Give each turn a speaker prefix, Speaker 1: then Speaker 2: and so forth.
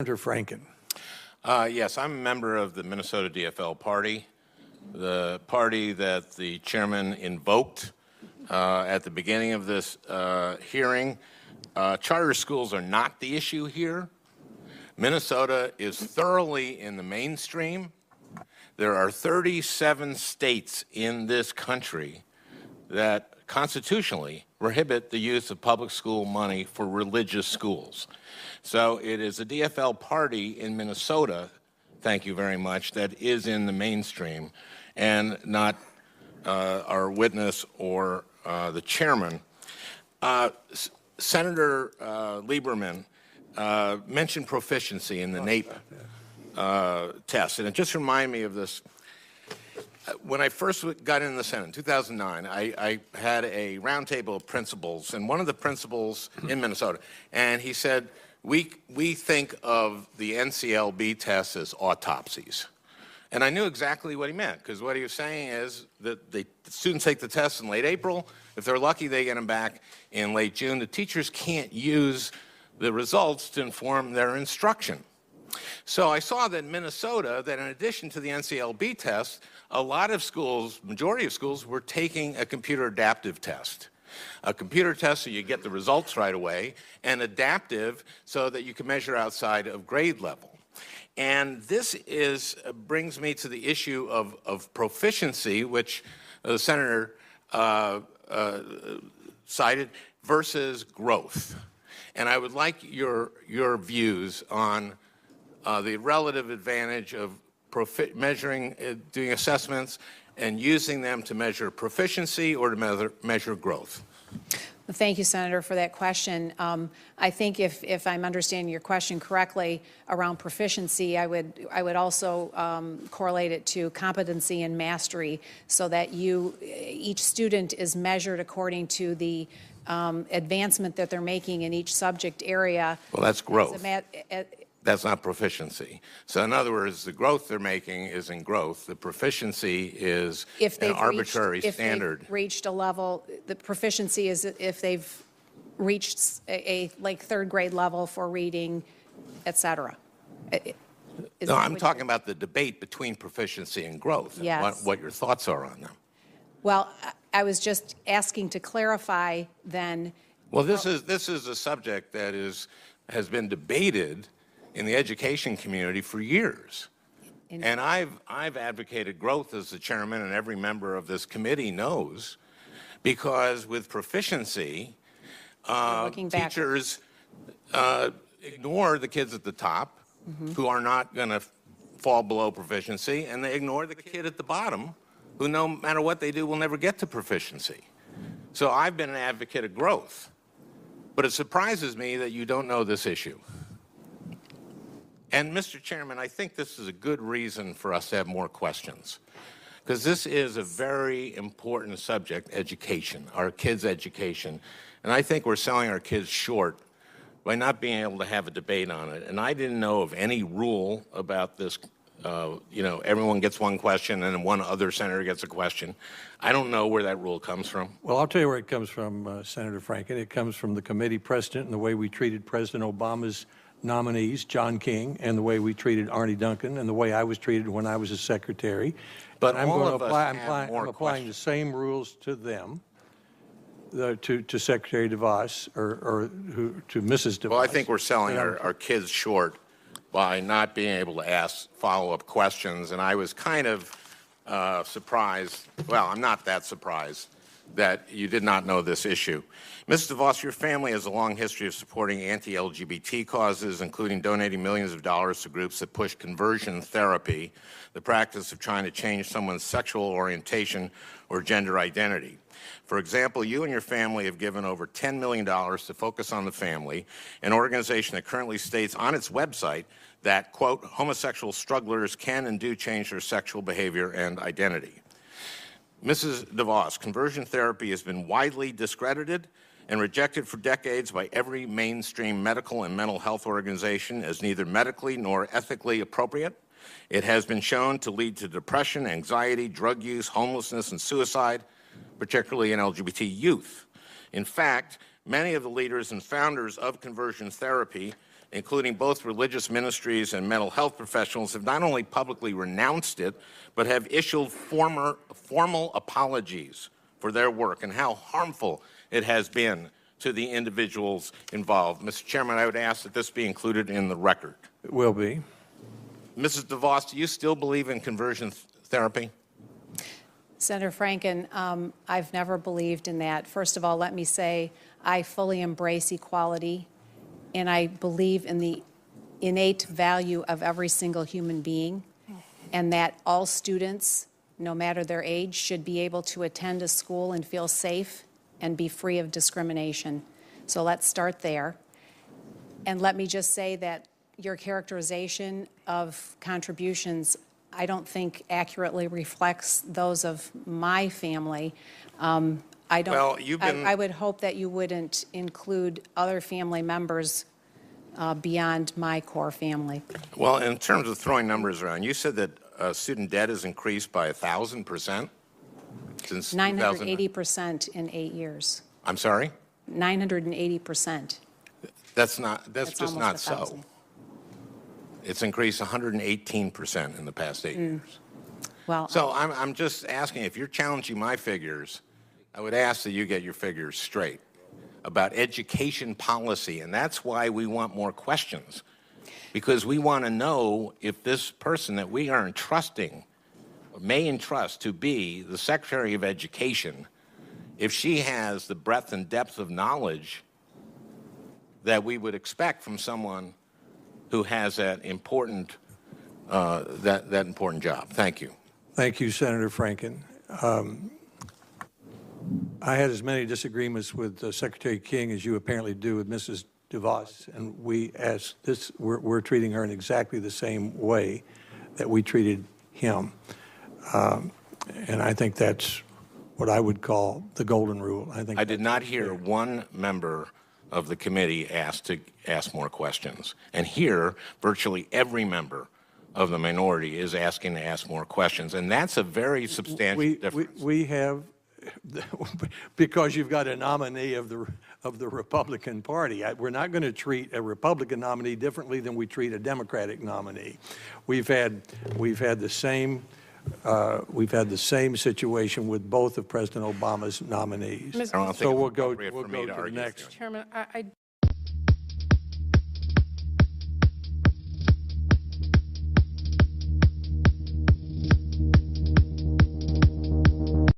Speaker 1: Senator Franken.
Speaker 2: Yes, I'm a member of the Minnesota DFL party, the party that the chairman invoked at the beginning of this hearing. Charter schools are not the issue here. Minnesota is thoroughly in the mainstream. There are 37 states in this country that constitutionally prohibit the use of public school money for religious schools. So it is the DFL party in Minnesota, thank you very much, that is in the mainstream, and not our witness or the chairman. Senator Lieberman mentioned proficiency in the NAEP test, and it just reminded me of this. When I first got in the Senate in 2009, I had a roundtable of principals, and one of the principals in Minnesota, and he said, we think of the NCLB tests as autopsies. And I knew exactly what he meant, because what he was saying is that the students take the test in late April. If they're lucky, they get them back in late June. The teachers can't use the results to inform their instruction. So I saw that in Minnesota, that in addition to the NCLB test, a lot of schools, majority of schools, were taking a computer adaptive test. A computer test so you get the results right away, and adaptive so that you can measure outside of grade level. And this brings me to the issue of proficiency, which the Senator cited, versus growth. And I would like your views on the relative advantage of measuring, doing assessments and using them to measure proficiency or to measure growth.
Speaker 3: Well, thank you, Senator, for that question. I think if I'm understanding your question correctly around proficiency, I would also correlate it to competency and mastery, so that each student is measured according to the advancement that they're making in each subject area.
Speaker 2: Well, that's growth. That's not proficiency. So in other words, the growth they're making is in growth. The proficiency is an arbitrary standard.
Speaker 3: If they've reached a level, the proficiency is if they've reached a like third grade level for reading, et cetera.
Speaker 2: No, I'm talking about the debate between proficiency and growth.
Speaker 3: Yes.
Speaker 2: And what your thoughts are on them.
Speaker 3: Well, I was just asking to clarify then.
Speaker 2: Well, this is a subject that has been debated in the education community for years. And I've advocated growth as the chairman, and every member of this committee knows, because with proficiency, teachers ignore the kids at the top who are not going to fall below proficiency, and they ignore the kid at the bottom who, no matter what they do, will never get to proficiency. So I've been an advocate of growth, but it surprises me that you don't know this issue. And, Mr. Chairman, I think this is a good reason for us to have more questions, because this is a very important subject, education, our kids' education. And I think we're selling our kids short by not being able to have a debate on it. And I didn't know of any rule about this, everyone gets one question and then one other senator gets a question. I don't know where that rule comes from.
Speaker 1: Well, I'll tell you where it comes from, Senator Franken. It comes from the committee precedent and the way we treated President Obama's nominees, John King, and the way we treated Arnie Duncan, and the way I was treated when I was a secretary.
Speaker 2: But
Speaker 1: I'm
Speaker 2: all
Speaker 1: going
Speaker 2: of
Speaker 1: to
Speaker 2: us
Speaker 1: apply.
Speaker 2: have more
Speaker 1: I'm applying the same rules to them, to Secretary DeVos, or to Mrs. DeVos.
Speaker 2: Well, I think we're selling our kids short by not being able to ask follow-up questions, and I was kind of surprised. Well, I'm not that surprised that you did not know this issue. Mrs. DeVos, your family has a long history of supporting anti-LGBT causes, including donating millions of dollars to groups that push conversion therapy, the practice of trying to change someone's sexual orientation or gender identity. For example, you and your family have given over $10 million to Focus on the Family, an organization that currently states on its website that, quote, homosexual strugglers can and do change their sexual behavior and identity. Mrs. DeVos, conversion therapy has been widely discredited and rejected for decades by every mainstream medical and mental health organization as neither medically nor ethically appropriate. It has been shown to lead to depression, anxiety, drug use, homelessness, and suicide, particularly in LGBT youth. In fact, many of the leaders and founders of conversion therapy including both religious ministries and mental health professionals, have not only publicly renounced it, but have issued formal apologies for their work and how harmful it has been to the individuals involved. Mr. Chairman, I would ask that this be included in the record.
Speaker 1: It will be.
Speaker 2: Mrs. DeVos, do you still believe in conversion therapy?
Speaker 3: Senator Franken, I've never believed in that. First of all, let me say I fully embrace equality, and I believe in the innate value of every single human being, and that all students, no matter their age, should be able to attend a school and feel safe and be free of discrimination. So let's start there. And let me just say that your characterization of contributions, I don't think accurately reflects those of my family. I don't.
Speaker 2: Well, you've been-
Speaker 3: I would hope that you wouldn't include other family members beyond my core family.
Speaker 2: Well, in terms of throwing numbers around, you said that student debt has increased by 1,000% since
Speaker 3: 980% in 8 years.
Speaker 2: I'm sorry?
Speaker 3: 980%.
Speaker 2: That's just
Speaker 3: almost
Speaker 2: not so.
Speaker 3: 1,000.
Speaker 2: It's increased 118% in the past 8 years.
Speaker 3: Well,
Speaker 2: So I'm just asking, if you're challenging my figures, I would ask that you get your figures straight about education policy, and that's why we want more questions, because we want to know if this person that we are entrusting, or may entrust to be the Secretary of Education, if she has the breadth and depth of knowledge that we would expect from someone who has that important important job. Thank you.
Speaker 1: Thank you, Senator Franken. I had as many disagreements with Secretary King as you apparently do with Mrs. DeVos, and we're treating her in exactly the same way that we treated him. And I think that's what I would call the golden rule.
Speaker 2: I did not hear one member of the committee ask more questions. And here, virtually every member of the minority is asking to ask more questions. And that's a very substantial difference.
Speaker 1: We have, because you've got a nominee of the Republican Party. We're not going to treat a Republican nominee differently than we treat a Democratic nominee. We've had the same situation with both of President Obama's nominees.
Speaker 2: I don't think
Speaker 1: So
Speaker 2: it's
Speaker 1: we'll go
Speaker 2: appropriate for me
Speaker 1: to
Speaker 2: to
Speaker 1: the
Speaker 2: argue
Speaker 1: next.
Speaker 2: with you.
Speaker 4: Chairman, I